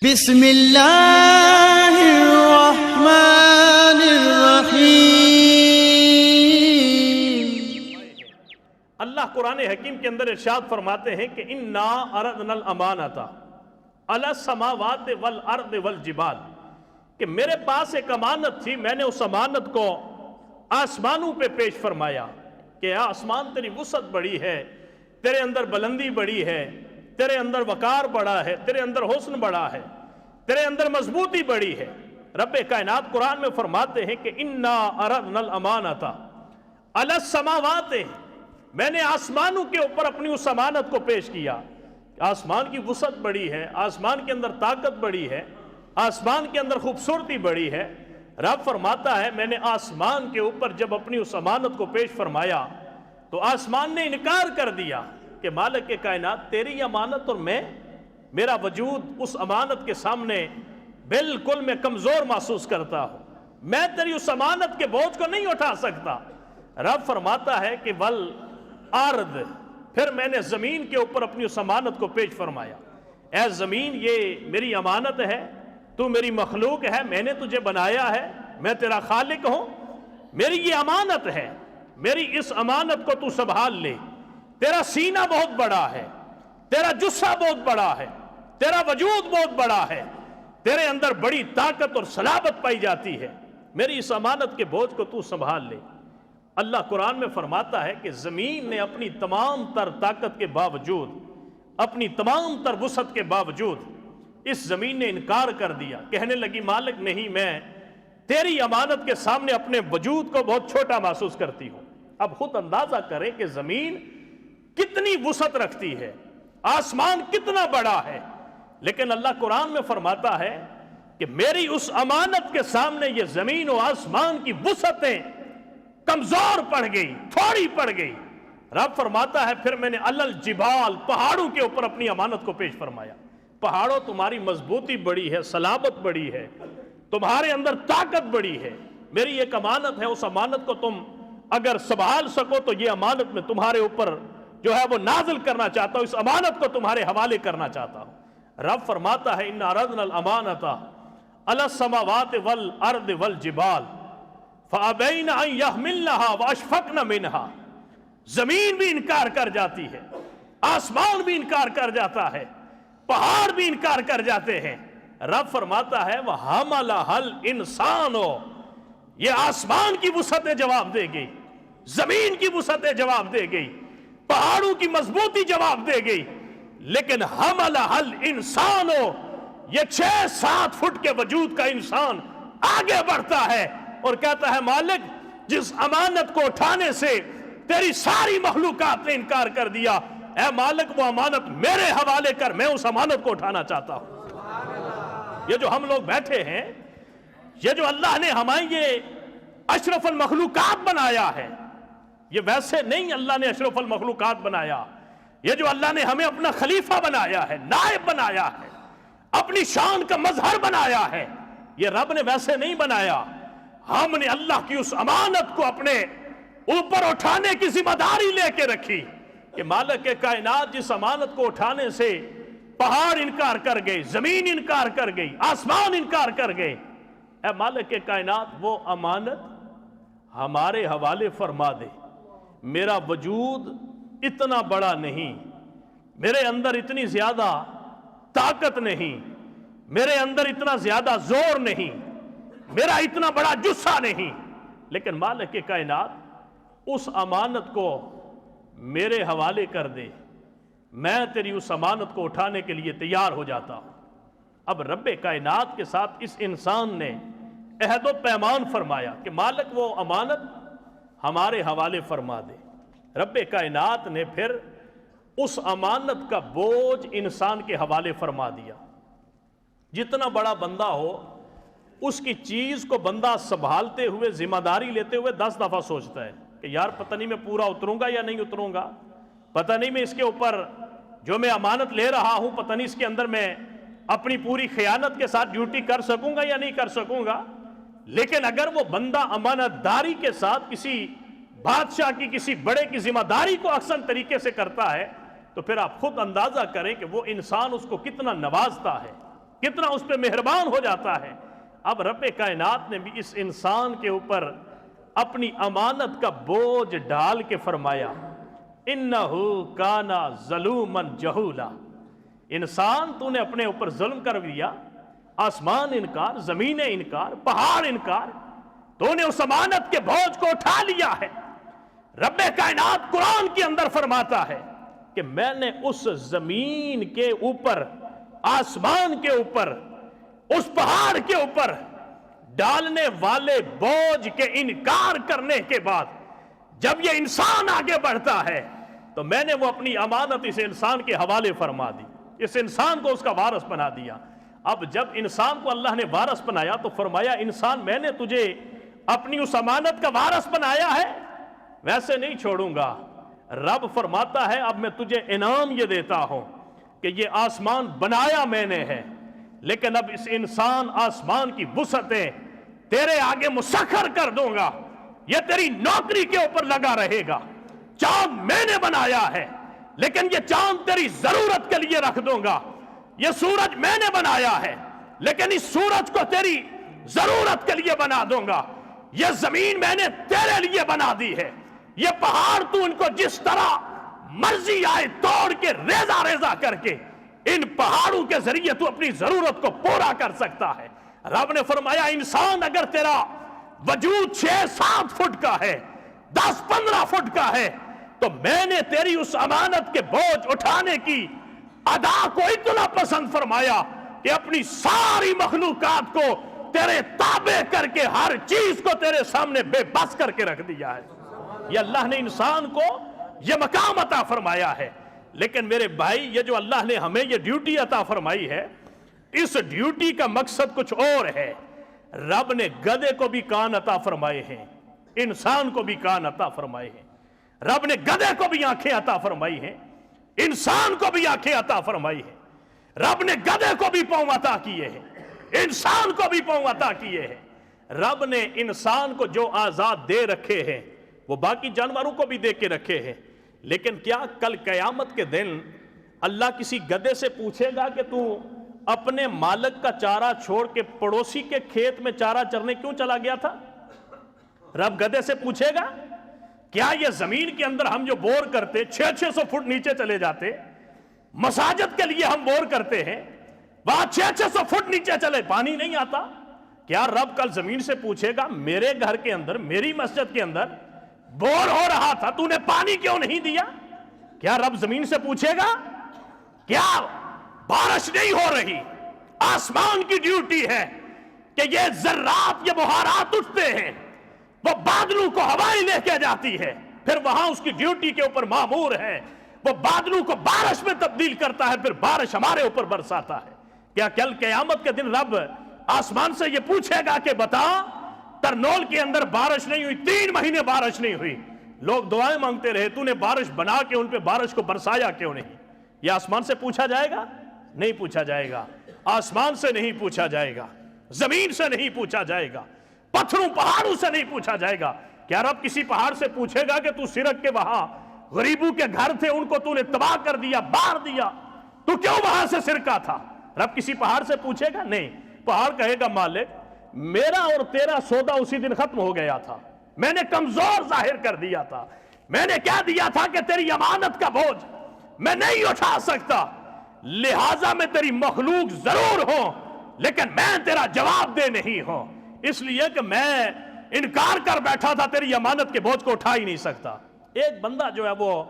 بسم اللہ الرحمن الرحیم۔ اللہ قرآن حکیم کے اندر ارشاد فرماتے ہیں کہ اِنَّا عَرَضْنَا الْأَمَانَةَ عَلَى السَّمَاوَاتِ وَالْأَرْضِ وَالْجِبَالِ، کہ میرے پاس ایک امانت تھی، میں نے اس امانت کو آسمانوں پہ پیش فرمایا کہ آسمان تیری وسعت بڑی ہے، تیرے اندر بلندی بڑی ہے، تیرے اندر وقار بڑا ہے، تیرے اندر حسن بڑا ہے، تیرے اندر مضبوطی بڑی ہے۔ رب کائنات قرآن میں فرماتے ہیں کہ اِنَّا عَرَضْنَا الْأَمَانَةَ عَلَى السَّمَاوَاتِ، میں نے آسمانوں کے اوپر اپنی اس امانت کو پیش کیا۔ آسمان کی وسعت بڑی ہے، آسمان کے اندر طاقت بڑی ہے، آسمان کے اندر خوبصورتی بڑی ہے۔ رب فرماتا ہے میں نے آسمان کے اوپر جب اپنی اس امانت کو پیش فرمایا تو آسمان نے انکار کر دیا کہ مالک کے کائنات تیری امانت اور میرا وجود اس امانت کے سامنے بالکل میں کمزور محسوس کرتا ہوں، میں تیری اس امانت کے بوجھ کو نہیں اٹھا سکتا۔ رب فرماتا ہے کہ والارض، پھر میں نے زمین کے اوپر اپنی اس امانت کو پیش فرمایا، اے زمین یہ میری امانت ہے، تو میری مخلوق ہے، میں نے تجھے بنایا ہے، میں تیرا خالق ہوں، میری یہ امانت ہے، میری اس امانت کو تو سنبھال لے۔ تیرا سینہ بہت بڑا ہے، تیرا جسہ بہت بڑا ہے، تیرا وجود بہت بڑا ہے، تیرے اندر بڑی طاقت اور صلابت پائی جاتی ہے، میری اس امانت کے بوجھ کو تو سنبھال لے۔ اللہ قرآن میں فرماتا ہے کہ زمین نے اپنی تمام تر طاقت کے باوجود، اپنی تمام تر وسعت کے باوجود اس زمین نے انکار کر دیا، کہنے لگی مالک نہیں، میں تیری امانت کے سامنے اپنے وجود کو بہت چھوٹا محسوس کرتی ہوں۔ اب خود اندازہ کریں کہ زمین کتنی وسعت رکھتی ہے، آسمان کتنا بڑا ہے، لیکن اللہ قرآن میں فرماتا ہے کہ میری اس امانت کے سامنے یہ زمین و آسمان کی وسعتیں کمزور پڑ گئی، تھوڑی پڑ گئی۔ رب فرماتا ہے پھر میں نے الجبال، پہاڑوں کے اوپر اپنی امانت کو پیش فرمایا۔ پہاڑوں تمہاری مضبوطی بڑی ہے، صلابت بڑی ہے، تمہارے اندر طاقت بڑی ہے، میری ایک امانت ہے، اس امانت کو تم اگر سنبھال سکو تو یہ امانت میں تمہارے اوپر جو ہے وہ نازل کرنا چاہتا ہوں، اس امانت کو تمہارے حوالے کرنا چاہتا ہوں۔ رب فرماتا ہے اِنَّا عَرَضْنَا الْأَمَانَةَ عَلَى السَّمَاوَاتِ وَالْأَرْضِ وَالْجِبَالِ فَأَبَيْنَ أَن يَحْمِلْنَهَا وَأَشْفَقْنَ مِنْهَا، زمین بھی انکار کر جاتی ہے، آسمان بھی انکار کر جاتا ہے، پہاڑ بھی انکار کر جاتے ہیں۔ رب فرماتا ہے وَحَمَلَهَا الْإِنسَانُ، یہ آسمان کی وسعتیں جواب دے گئی، زمین کی وسعتیں جواب دے گئی، پہاڑوں کی مضبوطی جواب دے گئی، لیکن حَمَلَهَا الْإِنسَانُ، یہ 6-7 فٹ کے وجود کا انسان آگے بڑھتا ہے اور کہتا ہے مالک جس امانت کو اٹھانے سے تیری ساری مخلوقات نے انکار کر دیا، اے مالک وہ امانت میرے حوالے کر، میں اس امانت کو اٹھانا چاہتا ہوں۔ یہ جو ہم لوگ بیٹھے ہیں، یہ جو اللہ نے ہمیں یہ اشرف المخلوقات بنایا ہے، یہ ویسے نہیں اللہ نے اشرف المخلوقات بنایا، یہ جو اللہ نے ہمیں اپنا خلیفہ بنایا ہے، نائب بنایا ہے، اپنی شان کا مظہر بنایا ہے، یہ رب نے ویسے نہیں بنایا۔ ہم نے اللہ کی اس امانت کو اپنے اوپر اٹھانے کی ذمہ داری لے کے رکھی کہ مالک کائنات جس امانت کو اٹھانے سے پہاڑ انکار کر گئے، زمین انکار کر گئی، آسمان انکار کر گئے، اے مالک کائنات وہ امانت ہمارے حوالے فرما دے۔ میرا وجود اتنا بڑا نہیں، میرے اندر اتنی زیادہ طاقت نہیں، میرے اندر اتنا زیادہ زور نہیں، میرا اتنا بڑا جسہ نہیں، لیکن مالک کائنات اس امانت کو میرے حوالے کر دے، میں تیری اس امانت کو اٹھانے کے لیے تیار ہو جاتا ہوں۔ اب رب کائنات کے ساتھ اس انسان نے عہد و پیمان فرمایا کہ مالک وہ امانت ہمارے حوالے فرما دے۔ رب کائنات نے پھر اس امانت کا بوجھ انسان کے حوالے فرما دیا۔ جتنا بڑا بندہ ہو اس کی چیز کو بندہ سنبھالتے ہوئے، ذمہ داری لیتے ہوئے 10 دفعہ سوچتا ہے کہ یار پتہ نہیں میں پورا اتروں گا یا نہیں اتروں گا، پتہ نہیں میں اس کے اوپر جو میں امانت لے رہا ہوں، پتہ نہیں اس کے اندر میں اپنی پوری خیانت کے ساتھ ڈیوٹی کر سکوں گا یا نہیں کر سکوں گا۔ لیکن اگر وہ بندہ امانت داری کے ساتھ کسی بادشاہ کی، کسی بڑے کی ذمہ داری کو احسن طریقے سے کرتا ہے تو پھر آپ خود اندازہ کریں کہ وہ انسان اس کو کتنا نوازتا ہے، کتنا اس پہ مہربان ہو جاتا ہے۔ اب رب کائنات نے بھی اس انسان کے اوپر اپنی امانت کا بوجھ ڈال کے فرمایا انہو کانا ظلوما جہولا، انسان تو نے اپنے اوپر ظلم کر دیا، آسمان انکار، زمین انکار، پہاڑ انکار، تو نے اس امانت کے بوجھ کو اٹھا لیا ہے۔ رب کائنات قرآن کے اندر فرماتا ہے کہ میں نے اس زمین کے اوپر، آسمان کے اوپر، اس پہاڑ کے اوپر ڈالنے والے بوجھ کے انکار کرنے کے بعد جب یہ انسان آگے بڑھتا ہے تو میں نے وہ اپنی امانت اس انسان کے حوالے فرما دی، اس انسان کو اس کا وارث بنا دیا۔ اب جب انسان کو اللہ نے وارث بنایا تو فرمایا انسان میں نے تجھے اپنی اس امانت کا وارث بنایا ہے، ویسے نہیں چھوڑوں گا۔ رب فرماتا ہے اب میں تجھے انعام یہ دیتا ہوں کہ یہ آسمان بنایا میں نے ہے، لیکن اب اس انسان آسمان کی وسعتیں تیرے آگے مسخر کر دوں گا، یہ تیری نوکری کے اوپر لگا رہے گا۔ چاند میں نے بنایا ہے لیکن یہ چاند تیری ضرورت کے لیے رکھ دوں گا، یہ سورج میں نے بنایا ہے لیکن اس سورج کو تیری ضرورت کے لیے بنا دوں گا، یہ زمین میں نے تیرے لیے بنا دی ہے، یہ پہاڑ تو ان کو جس طرح مرضی آئے توڑ کے ریزہ ریزہ کر کے ان پہاڑوں کے ذریعے تو اپنی ضرورت کو پورا کر سکتا ہے۔ رب نے فرمایا انسان اگر تیرا وجود 6-7 فٹ کا ہے، 10-15 فٹ کا ہے، تو میں نے تیری اس امانت کے بوجھ اٹھانے کی ادا کو اتنا پسند فرمایا کہ اپنی ساری مخلوقات کو تیرے تابع کر کے ہر چیز کو تیرے سامنے بے بس کر کے رکھ دیا ہے۔ یہ اللہ نے انسان کو یہ مقام عطا فرمایا ہے، لیکن میرے بھائی یہ جو اللہ نے ہمیں یہ ڈیوٹی عطا فرمائی ہے، اس ڈیوٹی کا مقصد کچھ اور ہے۔ رب نے گدھے کو بھی کان عطا فرمائے ہیں، انسان کو بھی کان عطا فرمائے ہیں، رب نے گدھے کو بھی آنکھیں عطا فرمائی ہیں، انسان کو بھی آنکھیں عطا فرمائی ہیں، رب نے گدھے کو بھی پاؤں عطا کیے ہیں، انسان کو بھی پاؤں عطا کیے ہیں۔ رب نے انسان کو جو آزاد دے رکھے ہیں وہ باقی جانوروں کو بھی دے کے رکھے ہیں، لیکن کیا کل قیامت کے دن اللہ کسی گدھے سے پوچھے گا کہ تو اپنے مالک کا چارہ چھوڑ کے پڑوسی کے کھیت میں چارہ چرنے کیوں چلا گیا تھا؟ رب گدھے سے پوچھے گا کیا یہ زمین کے اندر ہم جو بور کرتے 600 فٹ نیچے چلے جاتے، مساجد کے لیے ہم بور کرتے ہیں، وہاں 600 فٹ نیچے چلے پانی نہیں آتا، کیا رب کل زمین سے پوچھے گا میرے گھر کے اندر، میری مسجد کے اندر بور ہو رہا تھا تو نے پانی کیوں نہیں دیا؟ کیا رب زمین سے پوچھے گا؟ کیا بارش نہیں ہو رہی؟ آسمان کی ڈیوٹی ہے کہ یہ ذرات، یہ بخارات اٹھتے ہیں، وہ بادلوں کو ہوائیں لے کے جاتی ہے، پھر وہاں اس کی ڈیوٹی کے اوپر مامور ہے، وہ بادلوں کو بارش میں تبدیل کرتا ہے، پھر بارش ہمارے اوپر برساتا ہے۔ کیا کل قیامت کے دن رب آسمان سے یہ پوچھے گا کہ بتا ترنول کے اندر بارش نہیں ہوئی، 3 مہینے بارش نہیں ہوئی، لوگ دعائیں مانگتے رہے، تو نے بارش بنا کے ان پہ بارش کو برسایا کیوں نہیں؟ یہ آسمان سے پوچھا جائے گا؟ نہیں پوچھا جائے گا، آسمان سے نہیں پوچھا جائے گا، زمین سے نہیں پوچھا جائے گا، پتھروں پہاڑوں سے نہیں پوچھا جائے گا۔ کیا رب کسی پہاڑ سے پوچھے گا کہ تو سرک کے وہاں غریبوں کے گھر تھے ان کو تو نے تباہ کر دیا، بار دیا، تو کیوں وہاں سے سرکا تھا؟ رب کسی پہاڑ سے پوچھے گا؟ نہیں۔ پہاڑ کہے گا مالک میرا اور تیرا سودا اسی دن ختم ہو گیا تھا، میں نے کمزور ظاہر کر دیا تھا، میں نے کہہ دیا تھا کہ تیری امانت کا بوجھ میں نہیں اٹھا سکتا، لہٰذا میں تیری مخلوق ضرور ہوں لیکن میں تیرا جواب دہ نہیں ہوں، اس لیے کہ میں انکار کر بیٹھا تھا، تیری امانت کے بوجھ کو اٹھا ہی نہیں سکتا۔ ایک بندہ جو ہے وہ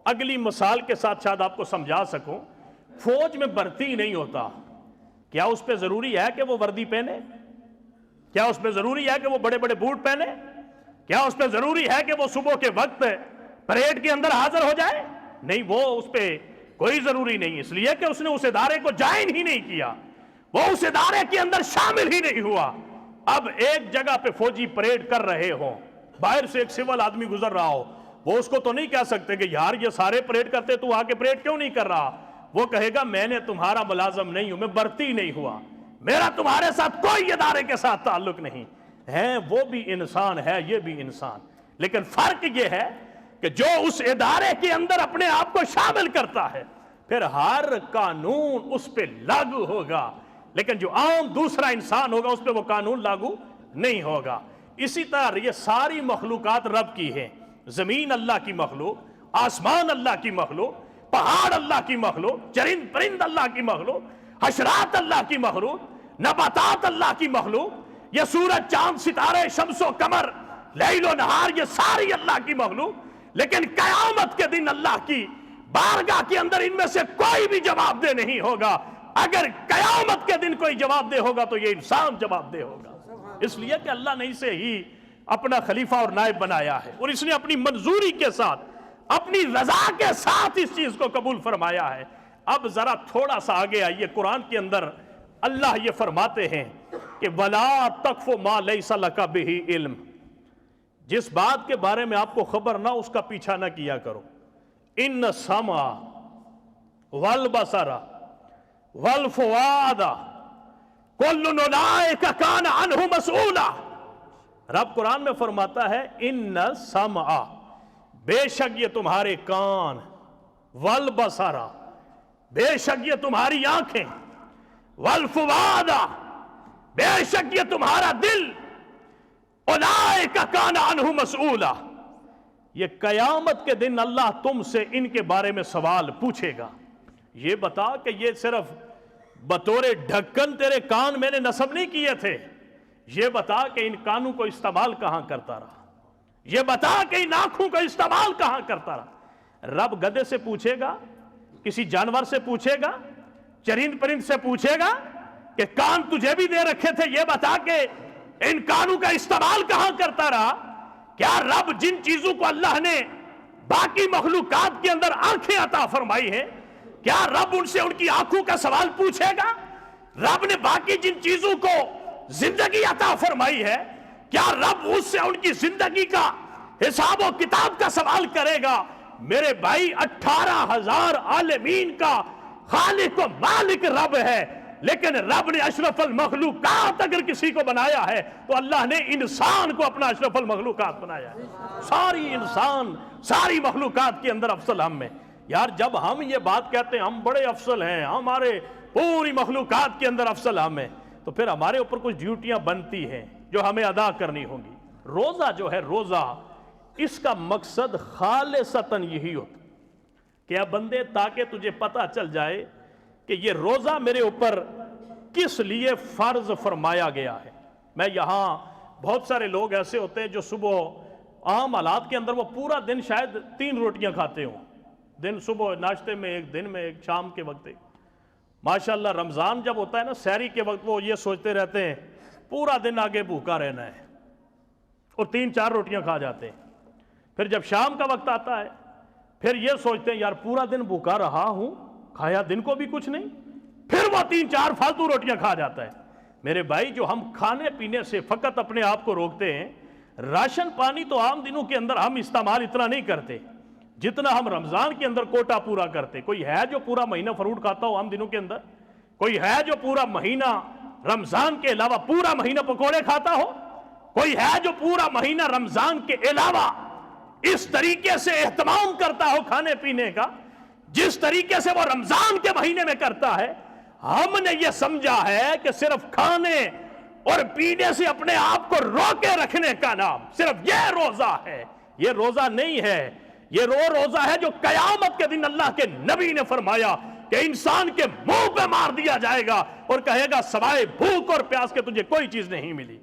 اگلی مثال کے ساتھ شاید آپ کو سمجھا سکوں، فوج میں بھرتی نہیں ہوتا، کیا اس پہ ضروری ہے کہ وہ وردی پہنے؟ کیا اس پہ ضروری ہے کہ وہ بڑے بڑے بوٹ پہنے؟ کیا اس پہ ضروری ہے کہ وہ صبح کے وقت پریڈ کے اندر حاضر ہو جائے؟ نہیں، وہ اس پہ کوئی ضروری نہیں، اس لیے کہ اس نے اس ادارے کو جوائن ہی نہیں کیا، وہ اس ادارے کے اندر شامل ہی نہیں ہوا۔ اب ایک جگہ پہ فوجی پریڈ کر رہے ہوں، باہر سے ایک سول آدمی گزر رہا ہو، وہ اس کو تو نہیں کہہ سکتے کہ یار یہ سارے پریڈ کرتے تو آ کے پریڈ کیوں نہیں کر رہا؟ وہ کہے گا میں نے تمہارا ملازم نہیں ہوں، میں بھرتی نہیں ہوا، میرا تمہارے ساتھ کوئی ادارے کے ساتھ تعلق نہیں ہے۔ وہ بھی انسان ہے، یہ بھی انسان، لیکن فرق یہ ہے کہ جو اس ادارے کے اندر اپنے آپ کو شامل کرتا ہے پھر ہر قانون اس پہ لاگو ہوگا، لیکن جو عام دوسرا انسان ہوگا اس پہ وہ قانون لاگو نہیں ہوگا۔ اسی طرح یہ ساری مخلوقات رب کی ہیں، زمین اللہ کی مخلوق، آسمان اللہ کی مخلوق، پہاڑ اللہ کی مخلوق، چرند پرند اللہ کی مخلوق، حشرات اللہ کی مخلوق، نباتات اللہ کی مخلوق، یہ سورج چاند ستارے شمس و قمر لیل و نہار یہ ساری اللہ کی مخلوق، لیکن قیامت کے دن اللہ کی بارگاہ کے اندر ان میں سے کوئی بھی جواب دہ نہیں ہوگا۔ اگر قیامت کے دن کوئی جواب دہ ہوگا تو یہ انسان جواب دہ ہوگا، اس لیے کہ اللہ نے اسے ہی اپنا خلیفہ اور نائب بنایا ہے، اور اس نے اپنی منظوری کے ساتھ اپنی رضا کے ساتھ اس چیز کو قبول فرمایا ہے۔ اب ذرا تھوڑا سا آگے آئیے، قرآن کے اندر اللہ یہ فرماتے ہیں کہ وَلَا تَقْفُ مَا لَيْسَ لَكَ بِهِ علم، جس بات کے بارے میں آپ کو خبر نہ اس کا پیچھا نہ کیا کرو۔ ان السمع والبصر والفؤاد کل اولئک کان عنہ مسئولا۔ رب قرآن میں فرماتا ہے ان السمع، بے شک یہ تمہارے کان، والبصر، بے شک یہ تمہاری آنکھیں، والفؤاد، بے شک یہ تمہارا دل، اولئک کان عنہ مسئولا، یہ قیامت کے دن اللہ تم سے ان کے بارے میں سوال پوچھے گا۔ یہ بتا کہ یہ صرف بطور ڈھکن تیرے کان میں نے نصب نہیں کیے تھے، یہ بتا کہ ان کانوں کو استعمال کہاں کرتا رہا، یہ بتا کہ ان آنکھوں کو استعمال کہاں کرتا رہا۔ رب گدھے سے پوچھے گا، کسی جانور سے پوچھے گا، چرند پرند سے پوچھے گا کہ کان تجھے بھی دے رکھے تھے، یہ بتا کہ ان کانوں کا استعمال کہاں کرتا رہا۔ کیا رب جن چیزوں کو اللہ نے باقی مخلوقات کے اندر آنکھیں عطا فرمائی ہیں، کیا رب ان سے ان کی آنکھوں کا سوال پوچھے گا؟ رب نے باقی جن چیزوں کو زندگی عطا فرمائی ہے، کیا رب اس سے ان کی زندگی کا حساب و کتاب کا سوال کرے گا؟ میرے بھائی 18,000 عالمین کا خالق و مالک رب ہے، لیکن رب نے اشرف المخلوقات اگر کسی کو بنایا ہے تو اللہ نے انسان کو اپنا اشرف المخلوقات بنایا ہے۔ ساری انسان، ساری مخلوقات کے اندر افضل ہم ہیں۔ یار جب ہم یہ بات کہتے ہیں ہم بڑے افضل ہیں، ہمارے پوری مخلوقات کے اندر افضل ہم ہیں، تو پھر ہمارے اوپر کچھ ڈیوٹیاں بنتی ہیں جو ہمیں ادا کرنی ہوں گی۔ روزہ جو ہے، روزہ اس کا مقصد خالصتاً یہی ہوتا کہ اے بندے تاکہ تجھے پتہ چل جائے کہ یہ روزہ میرے اوپر کس لیے فرض فرمایا گیا ہے۔ میں یہاں بہت سارے لوگ ایسے ہوتے ہیں جو صبح عام حالات کے اندر وہ پورا دن شاید 3 روٹیاں کھاتے ہوں، دن صبح ناشتے میں ایک، دن میں ایک، شام کے وقت ایک۔ ماشاءاللہ رمضان جب ہوتا ہے نا، سحری کے وقت وہ یہ سوچتے رہتے ہیں پورا دن آگے بھوکا رہنا ہے، اور 3-4 روٹیاں کھا جاتے ہیں۔ پھر جب شام کا وقت آتا ہے پھر یہ سوچتے ہیں یار پورا دن بھوکا رہا ہوں، کھایا دن کو بھی کچھ نہیں، پھر وہ 3-4 فالتو روٹیاں کھا جاتا ہے۔ میرے بھائی جو ہم کھانے پینے سے فقط اپنے آپ کو روکتے ہیں، راشن پانی تو عام دنوں کے اندر ہم استعمال اتنا نہیں کرتے جتنا ہم رمضان کے اندر کوٹا پورا کرتے۔ کوئی ہے جو پورا مہینہ فروٹ کھاتا ہو عام دنوں کے اندر؟ کوئی ہے جو پورا مہینہ رمضان کے علاوہ پورا مہینہ پکوڑے کھاتا ہو؟ کوئی ہے جو پورا مہینہ رمضان کے علاوہ اس طریقے سے اہتمام کرتا ہو کھانے پینے کا جس طریقے سے وہ رمضان کے مہینے میں کرتا ہے؟ ہم نے یہ سمجھا ہے کہ صرف کھانے اور پینے سے اپنے آپ کو روکے رکھنے کا نام صرف یہ روزہ ہے۔ یہ روزہ نہیں ہے، یہ روزہ ہے جو قیامت کے دن اللہ کے نبی نے فرمایا کہ انسان کے منہ پہ مار دیا جائے گا اور کہے گا سوائے بھوک اور پیاس کے تجھے کوئی چیز نہیں ملی۔